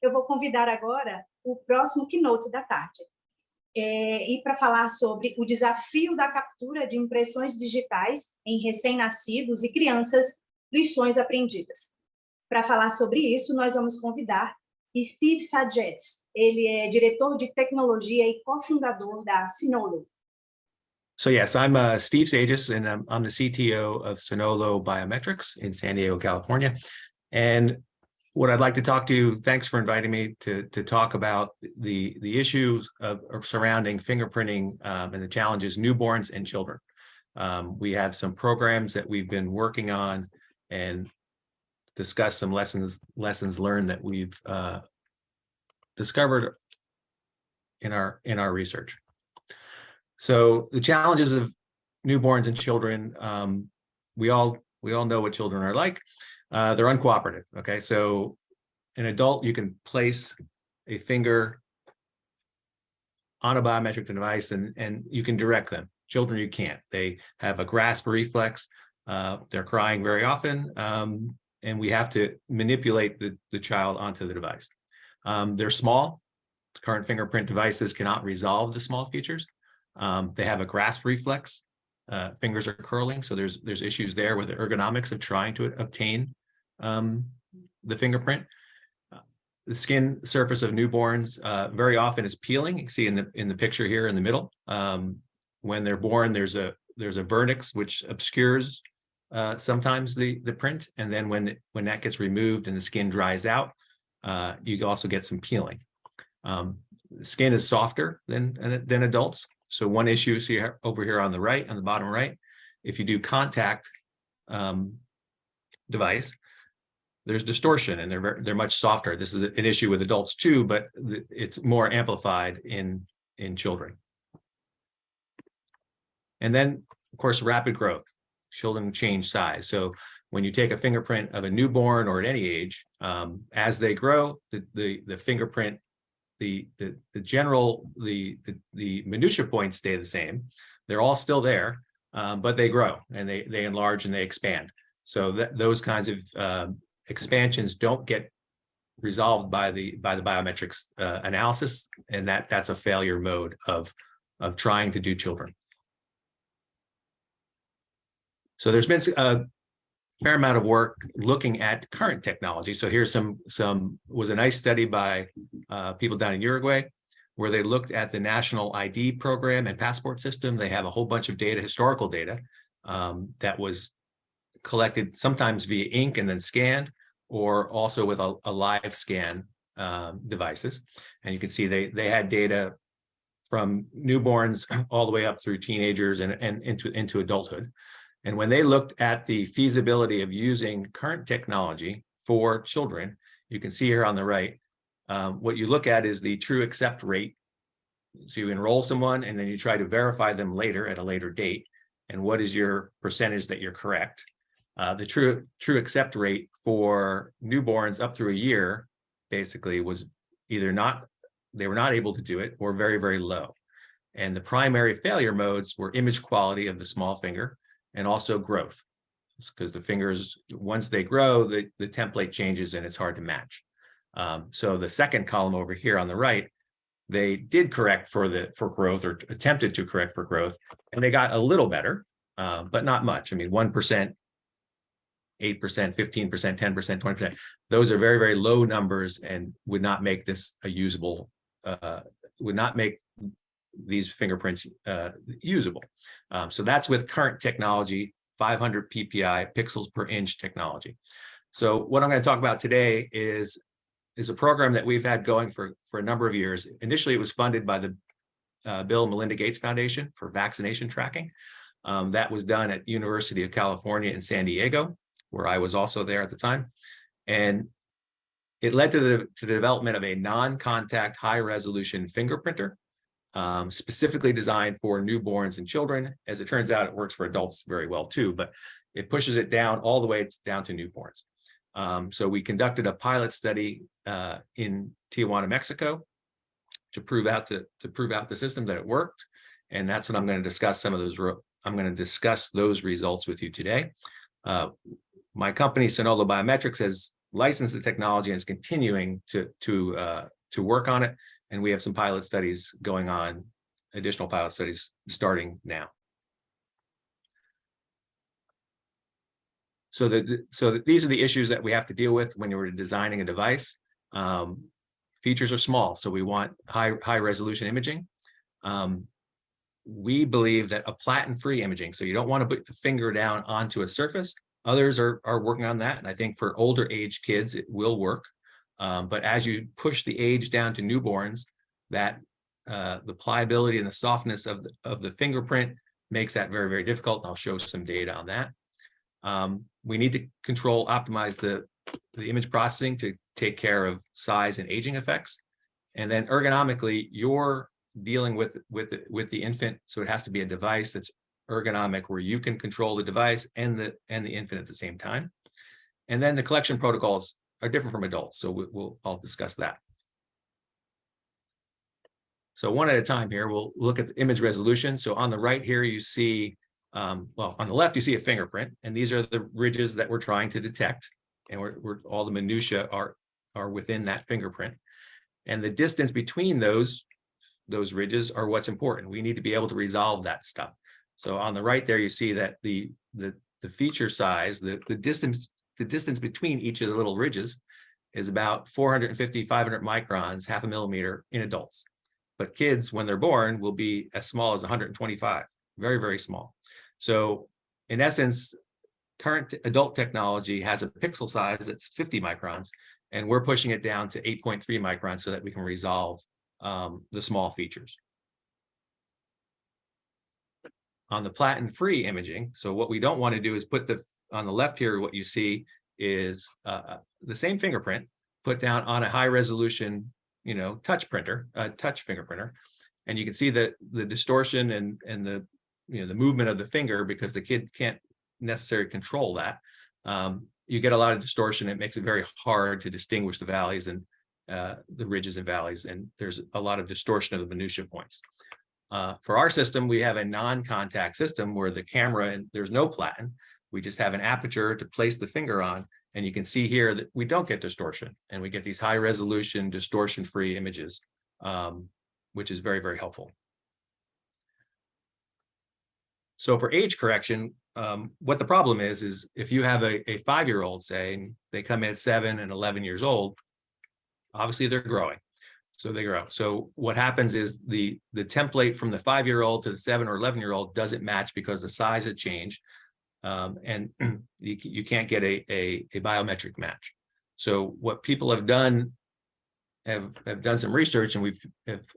eu vou convidar agora o próximo Keynote da tarde. E para falar sobre o desafio da captura de impressões digitais em recém-nascidos e crianças, lições aprendidas. Para falar sobre isso, nós vamos convidar Saggese. Ele é diretor de tecnologia e cofundador da Synolo. So yes, I'm Steve Saggese, and I'm the CTO of Synolo Biometrics in San Diego, California. And what I'd like to talk to you, thanks for inviting me to talk about the issues surrounding fingerprinting and the challenges newborns and children. We have some programs that we've been working on and discuss some lessons learned that we've discovered in our research. So the challenges of newborns and children, we all know what children are like. They're uncooperative. Okay, so an adult, you can place a finger on a biometric device and you can direct them. Children, you can't. They have a grasp reflex. They're crying very often, and we have to manipulate the child onto the device. They're small. Current fingerprint devices cannot resolve the small features. They have a grasp reflex. Fingers are curling, so there's issues there with the ergonomics of trying to obtain the fingerprint. The skin surface of newborns very often is peeling. You can see in the picture here in the middle. When they're born, there's a vernix which obscures sometimes the print, and then when that gets removed and the skin dries out, you also get some peeling. The skin is softer than adults. So one issue is here over here on the right, on the bottom right. If you do contact device, there's distortion, and they're much softer. This is an issue with adults too, but it's more amplified in children. And then, of course, rapid growth. Children change size. So when you take a fingerprint of a newborn or at any age, as they grow, the fingerprint, the minutia points stay the same. They're all still there, but they grow and they enlarge and they expand. So those kinds of expansions don't get resolved by the biometrics analysis, and that's a failure mode of trying to do children. So there's been a fair amount of work looking at current technology. So here's was a nice study by people down in Uruguay, where they looked at the national ID program and passport system. They have a whole bunch of data, historical data, that was collected sometimes via ink and then scanned, or also with a live scan devices. And you can see they had data from newborns all the way up through teenagers and into adulthood. And when they looked at the feasibility of using current technology for children, you can see here on the right, what you look at is the true accept rate. So you enroll someone and then you try to verify them later at a later date. And what is your percentage that you're correct? The true accept rate for newborns up through a year basically was either they were not able to do it, or very, very low. And the primary failure modes were image quality of the small finger, and also growth, because the fingers, once they grow, the template changes and it's hard to match. So the second column over here on the right, they did correct for growth, or attempted to correct for growth, and they got a little better, but not much. I mean, 1%, 8%, 15%, 10%, 20%. Those are very, very low numbers and would not make this a usable, would not make these fingerprints usable. So that's with current technology, 500 PPI, pixels per inch technology. So what I'm going to talk about today is a program that we've had going for a number of years. Initially, it was funded by the Bill and Melinda Gates Foundation for vaccination tracking. That was done at University of California in San Diego, where I was also there at the time. And it led to the development of a non-contact high-resolution fingerprinter, specifically designed for newborns and children. As it turns out, it works for adults very well too, but it pushes it down all the way down to newborns. So we conducted a pilot study in Tijuana, Mexico, to prove out the system that it worked, and that's what I'm going to discuss. I'm going to discuss those results with you today. My company, Synolo Biometrics, has licensed the technology and is continuing to work on it. And we have some pilot studies going on, additional pilot studies starting now. So these are the issues that we have to deal with when you're designing a device. Features are small, so we want high resolution imaging. We believe that a platen-free imaging, so you don't want to put the finger down onto a surface. Others are working on that, and I think for older age kids it will work. But as you push the age down to newborns, that the pliability and the softness of the fingerprint makes that very, very difficult. And I'll show some data on that. We need to optimize the image processing to take care of size and aging effects. And then ergonomically, you're dealing with the infant, so it has to be a device that's ergonomic, where you can control the device and the infant at the same time. And then the collection protocols are different from adults, so I'll discuss that. So one at a time here, we'll look at the image resolution. So on the right here, you see, well, on the left, you see a fingerprint, and these are the ridges that we're trying to detect, and all the minutia are within that fingerprint. And the distance between those ridges are what's important. We need to be able to resolve that stuff. So on the right there, you see that the feature size, the distance between each of the little ridges is about 450, 500 microns, half a millimeter in adults. But kids, when they're born, will be as small as 125, very, very small. So in essence, current adult technology has a pixel size that's 50 microns, and we're pushing it down to 8.3 microns so that we can resolve the small features. On the platen-free imaging, so what we don't want to do is put on the left here, what you see is the same fingerprint put down on a high resolution, touch finger printer, and you can see that the distortion and the the movement of the finger, because the kid can't necessarily control that. You get a lot of distortion. It makes it very hard to distinguish the valleys and the ridges and valleys, and there's a lot of distortion of the minutia points. For our system, we have a non-contact system where the camera, and there's no platen. We just have an aperture to place the finger on, and you can see here that we don't get distortion, and we get these high resolution, distortion-free images, which is very, very helpful. So for age correction, what the problem is if you have a 5-year-old, say, and they come in at 7 and 11 years old, obviously they're growing. So they grow. So what happens is the template from the 5-year-old to the 7 or 11-year-old doesn't match because the size has changed, and you can't get a biometric match. So what people have done some research, and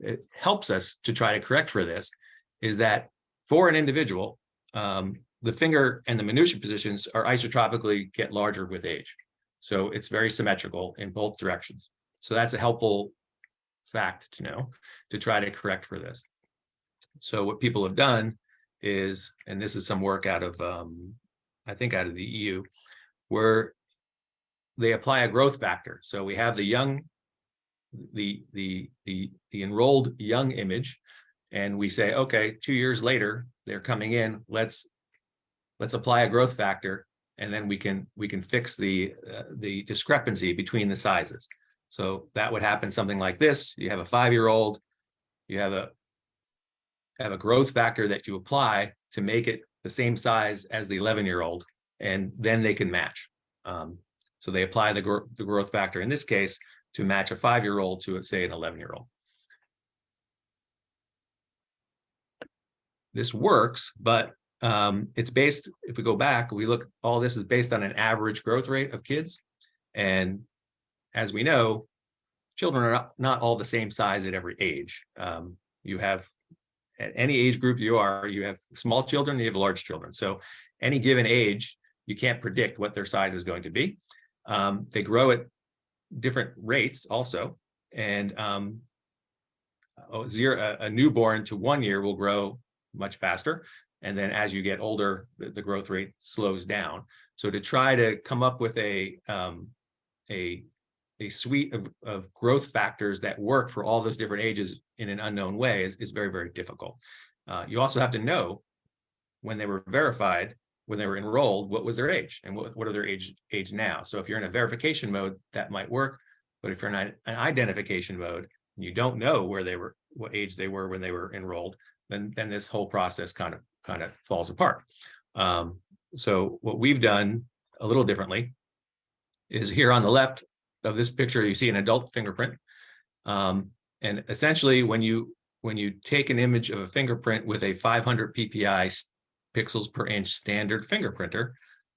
it helps us to try to correct for this, is that for an individual, the finger and the minutia positions are isotropically get larger with age. So it's very symmetrical in both directions. So that's a helpful fact to know to try to correct for this. So what people have done is, and this is some work out of, I think out of the EU, where they apply a growth factor. So we have the enrolled young image, and we say, okay, 2 years later, they're coming in, let's apply a growth factor, and then we can fix the discrepancy between the sizes. So that would happen something like this. You have a 5-year-old, you have a growth factor that you apply to make it the same size as the 11-year-old, and then they can match. So they apply the growth factor in this case to match a 5-year-old to, say, an 11-year-old. This works, but it's based, if we go back, we look, all this is based on an average growth rate of kids. And as we know, children are not all the same size at every age. You have, at any age group you have small children, you have large children. So any given age, you can't predict what their size is going to be. They grow at different rates also. And a newborn to 1 year will grow much faster. And then as you get older, the growth rate slows down. So to try to come up with a suite of growth factors that work for all those different ages in an unknown way is very, very difficult. You also have to know when they were verified when they were enrolled, what was their age and what are their age now. So if you're in a verification mode, that might work. But if you're in an identification mode, and you don't know what age they were when they were enrolled, then this whole process kind of falls apart. So what we've done a little differently is here on the left of this picture, you see an adult fingerprint. And essentially, when you take an image of a fingerprint with a 500 ppi pixels per inch standard fingerprinter,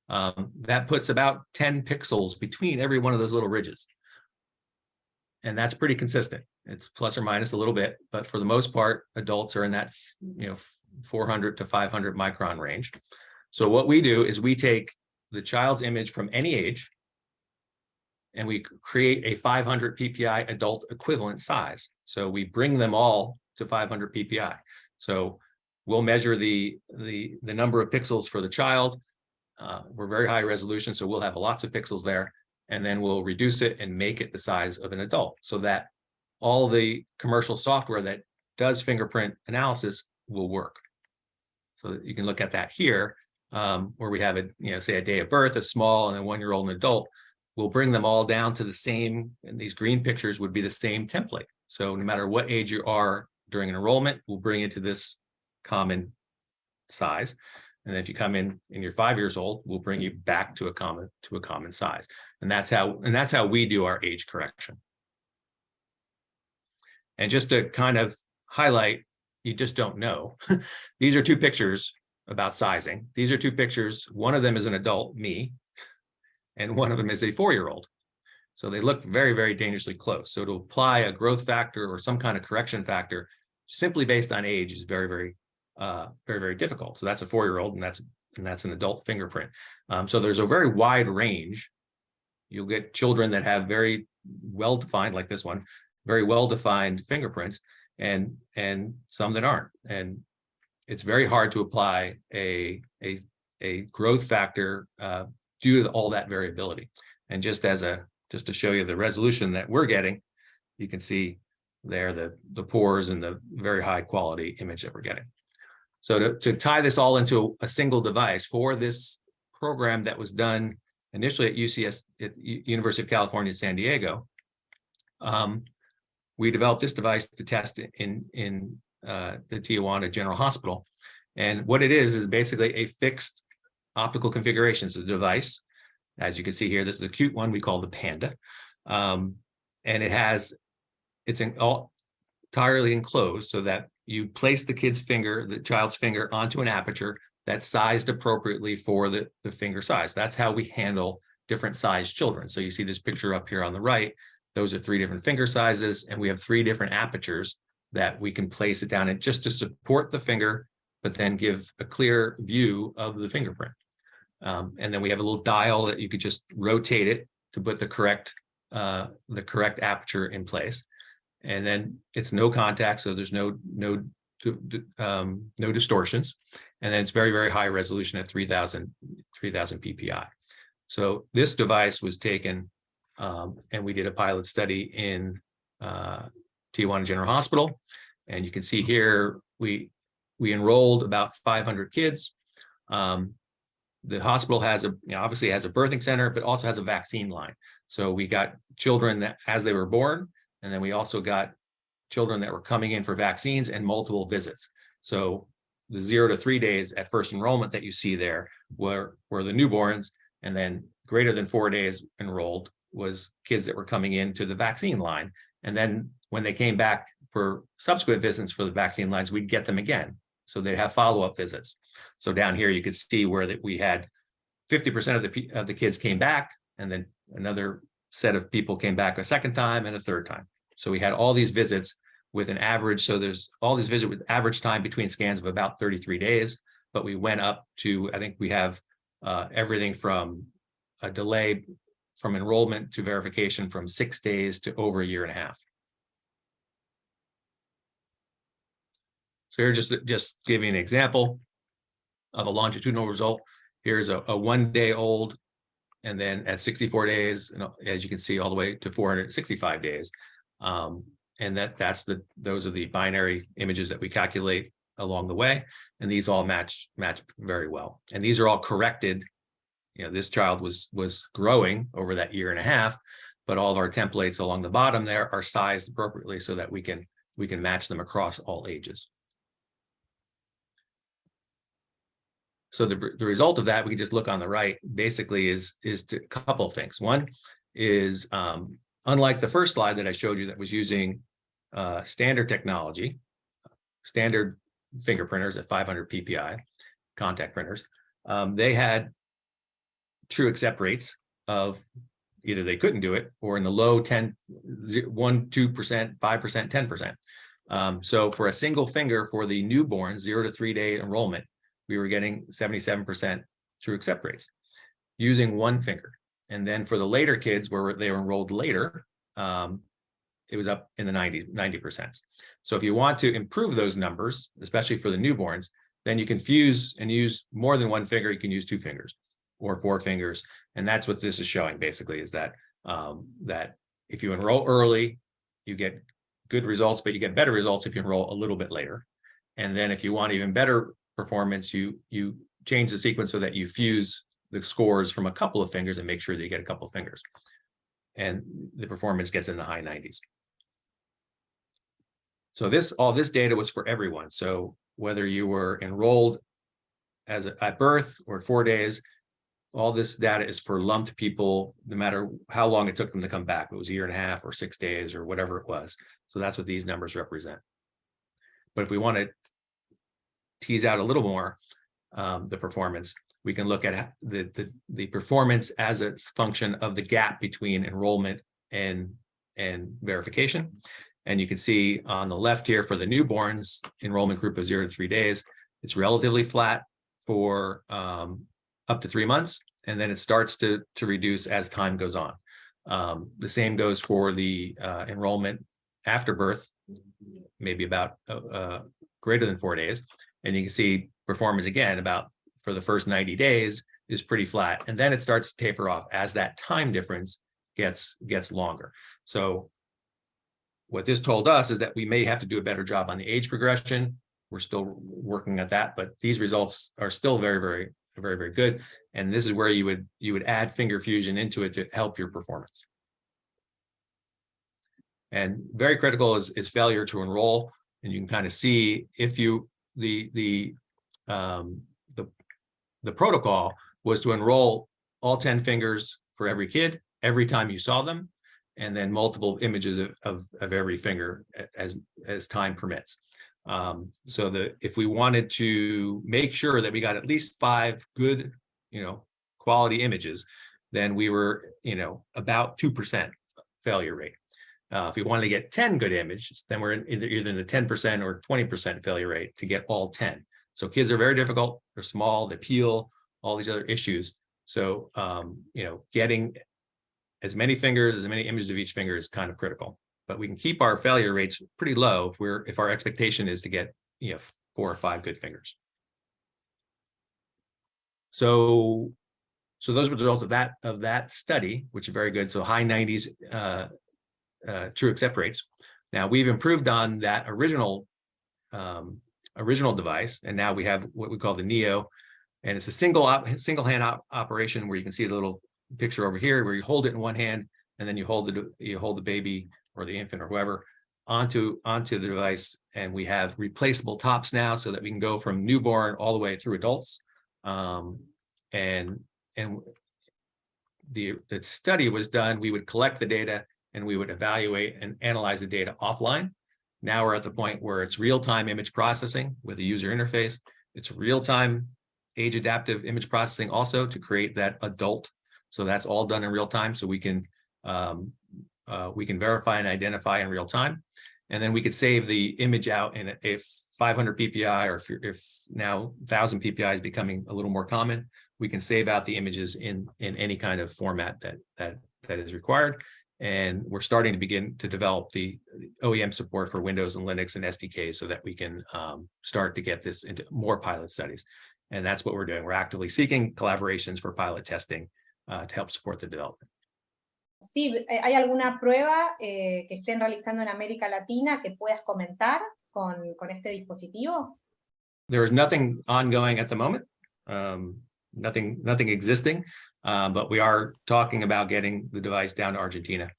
that puts about 10 pixels between every one of those little ridges. And that's pretty consistent. It's plus or minus a little bit, but for the most part, adults are in that 400 to 500 micron range. So what we do is we take the child's image from any age, and we create a 500 ppi adult equivalent size. So we bring them all to 500 ppi. So we'll measure the number of pixels for the child. We're very high resolution, so we'll have lots of pixels there, and then we'll reduce it and make it the size of an adult, so that all the commercial software that does fingerprint analysis will work. So you can look at that here, where we have say a day of birth, a small, and a 1-year-old and adult. We'll bring them all down to the same, and these green pictures would be the same template. So no matter what age you are during an enrollment, we'll bring it to this common size. And if you come in and you're 5 years old, we'll bring you back to a common size. And that's how we do our age correction. And just to kind of highlight, you just don't know. These are two pictures about sizing. These are two pictures. One of them is an adult, me, and one of them is a 4-year-old. So they look very, very dangerously close. So to apply a growth factor or some kind of correction factor simply based on age is very, very, very difficult. So that's a 4-year-old, and that's an adult fingerprint. So there's a very wide range. You'll get children that have very well-defined, like this one, very well-defined fingerprints, and some that aren't. And it's very hard to apply a growth factor due to all that variability. And just to show you the resolution that we're getting, you can see there the pores and the very high quality image that we're getting. So to tie this all into a single device for this program that was done initially at UCS, at University of California, San Diego, we developed this device to test in the Tijuana General Hospital. And what it is basically a fixed optical configuration. So the device, as you can see here, this is a cute one we call the Panda. And it's entirely enclosed so that you place the child's finger onto an aperture that's sized appropriately for the finger size. That's how we handle different sized children. So you see this picture up here on the right. Those are 3 different finger sizes, and we have 3 different apertures that we can place it down in just to support the finger, but then give a clear view of the fingerprint. And then we have a little dial that you could just rotate it to put the correct aperture in place. And then it's no contact, so there's no distortions. And then it's very, very high resolution at 3,000 ppi. So this device was taken, and we did a pilot study in Tijuana General Hospital. And you can see here, we enrolled about 500 kids. The hospital obviously has a birthing center, but also has a vaccine line. So we got children that as they were born, and then we also got children that were coming in for vaccines and multiple visits. So the 0 to 3 days at first enrollment that you see there were the newborns, and then greater than 4 days enrolled was kids that were coming into the vaccine line. And then when they came back for subsequent visits for the vaccine lines, we'd get them again. So they'd have follow-up visits. So down here, you could see where we had 50% of the kids came back, and then another set of people came back a second time and a third time. So we had all these visits with an average. So there's all these visits with average time between scans of about 33 days, but we went up to, I think we have everything from a delay from enrollment to verification from 6 days to over 1.5 years. So here, just giving an example of a longitudinal result. Here's a 1 day old, and then at 64 days, as you can see, all the way to 465 days. And those are the binary images that we calculate along the way, and these all match very well. And these are all corrected. You know, this child was growing over that year and a half, but all of our templates along the bottom there are sized appropriately so that we can match them across all ages. So the result of that, we can just look on the right, basically is a couple of things. One is, unlike the first slide that I showed you that was using standard technology, standard finger printers at 500 PPI, contact printers, they had true accept rates of either they couldn't do it or in the low 1, 2%, 5%, 10%. So for a single finger for the newborn 0 to 3 day enrollment, we were getting 77% true accept rates using one finger. And then for the later kids where they were enrolled later, it was up in the 90%. So if you want to improve those numbers, especially for the newborns, then you can fuse and use more than one finger. You can use 2 fingers or 4 fingers. And that's what this is showing basically, is that that if you enroll early, you get good results, but you get better results if you enroll a little bit later. And then if you want even better performance, you change the sequence so that you fuse the scores from a couple of fingers and make sure that you get a couple of fingers. And the performance gets in the high 90s. So all this data was for everyone. So whether you were enrolled at birth or at 4 days, all this data is for lumped people, no matter how long it took them to come back. It was a year and a half or 6 days or whatever it was. So that's what these numbers represent. But if we want to tease out a little more the performance, we can look at the performance as a function of the gap between enrollment and verification. And you can see on the left here for the newborns enrollment group of 0 to 3 days, it's relatively flat for up to 3 months, and then it starts to reduce as time goes on. The same goes for the enrollment after birth, maybe about greater than 4 days. And you can see performance again about for the first 90 days is pretty flat. And then it starts to taper off as that time difference gets longer. So what this told us is that we may have to do a better job on the age progression. We're still working at that, but these results are still very, very good. And this is where you would add finger fusion into it to help your performance. And very critical is failure to enroll. And you can kind of see if the protocol was to enroll all 10 fingers for every kid every time you saw them, and then multiple images of every finger as time permits. So if we wanted to make sure that we got at least 5 good, quality images, then we were, about 2% failure rate. If we wanted to get 10 good images, then we're either in the 10% or 20% failure rate to get all 10. So kids are very difficult. They're small, they peel, all these other issues. So, getting as many fingers, as many images of each finger is kind of critical. But we can keep our failure rates pretty low if our expectation is to get 4 or 5 good fingers. So those were the results of that study, which are very good. So high 90s true accept rates. Now we've improved on that original device, and now we have what we call the Neo, and it's a single hand operation where you can see the little picture over here where you hold it in one hand and then you hold the baby or the infant or whoever onto the device, and we have replaceable tops now so that we can go from newborn all the way through adults. And the study was done, we would collect the data and we would evaluate and analyze the data offline. Now we're at the point where it's real-time image processing with a user interface. It's real-time age adaptive image processing also to create that adult. So that's all done in real time. So we can verify and identify in real time. And then we could save the image out in a 500 PPI, or if now 1000 PPI is becoming a little more common, we can save out the images in any kind of format that is required. And we're starting to begin to develop the OEM support for Windows and Linux and SDKs so that we can start to get this into more pilot studies. And that's what we're doing. We're actively seeking collaborations for pilot testing to help support the development. Sí, ¿hay alguna prueba que estén realizando en América Latina que puedas comentar con este dispositivo? there is nothing ongoing at the moment, nothing existing, but we are talking about getting the device down to Argentina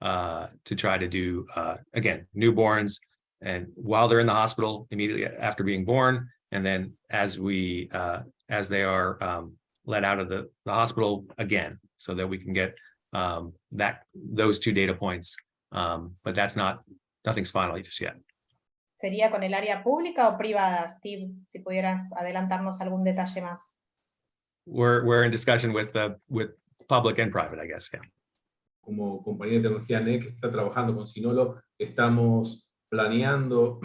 to try to do, again, newborns, and while they're in the hospital immediately after being born, and then as they are let out of the hospital again, so that we can get those 2 data points, but nothing's final just yet. ¿Sería con el área pública o privada, Steve? Si pudieras adelantarnos algún detalle más. We're in discussion with public and private, I guess. Yeah. Como compañía de tecnología NEC está trabajando con Synolo, estamos planeando,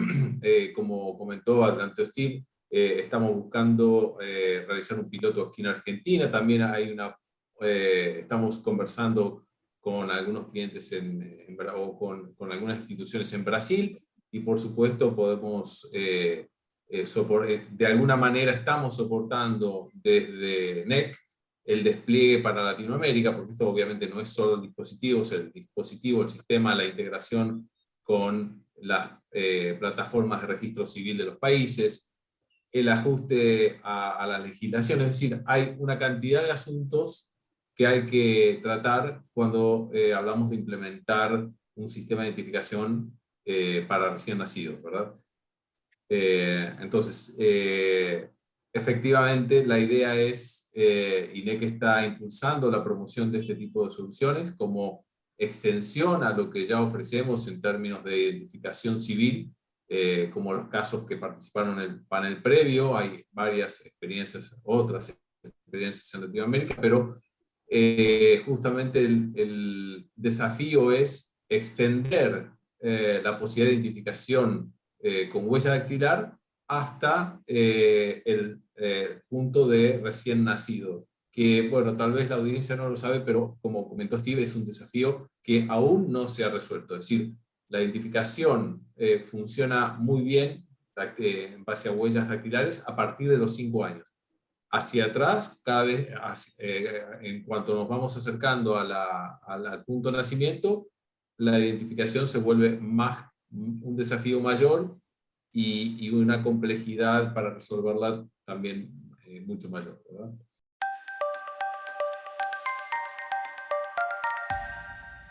como comentó adelante Steve, estamos buscando realizar un piloto aquí en Argentina. También hay estamos conversando con algunos clientes o con algunas instituciones en Brasil, y por supuesto podemos, de alguna manera estamos soportando desde NEC el despliegue para Latinoamérica, porque esto obviamente no es solo el dispositivo, el sistema, la integración con las plataformas de registro civil de los países, el ajuste a la legislación, es decir, hay una cantidad de asuntos que hay que tratar cuando hablamos de implementar un sistema de identificación para recién nacidos, ¿verdad? Entonces, efectivamente, la idea es, INEC está impulsando la promoción de este tipo de soluciones como extensión a lo que ya ofrecemos en términos de identificación civil, como los casos que participaron en el panel previo. Hay varias experiencias, otras experiencias en Latinoamérica, pero justamente el desafío es extender la posibilidad de identificación con huella dactilar hasta el punto de recién nacido, que bueno, tal vez la audiencia no lo sabe, pero como comentó Steve, es un desafío que aún no se ha resuelto. Es decir, la identificación funciona muy bien en base a huellas dactilares a partir de los 5 años. Hacia atrás, cada vez, en cuanto nos vamos acercando al punto de nacimiento, la identificación se vuelve un desafío mayor y una complejidad para resolverla también mucho mayor, ¿verdad?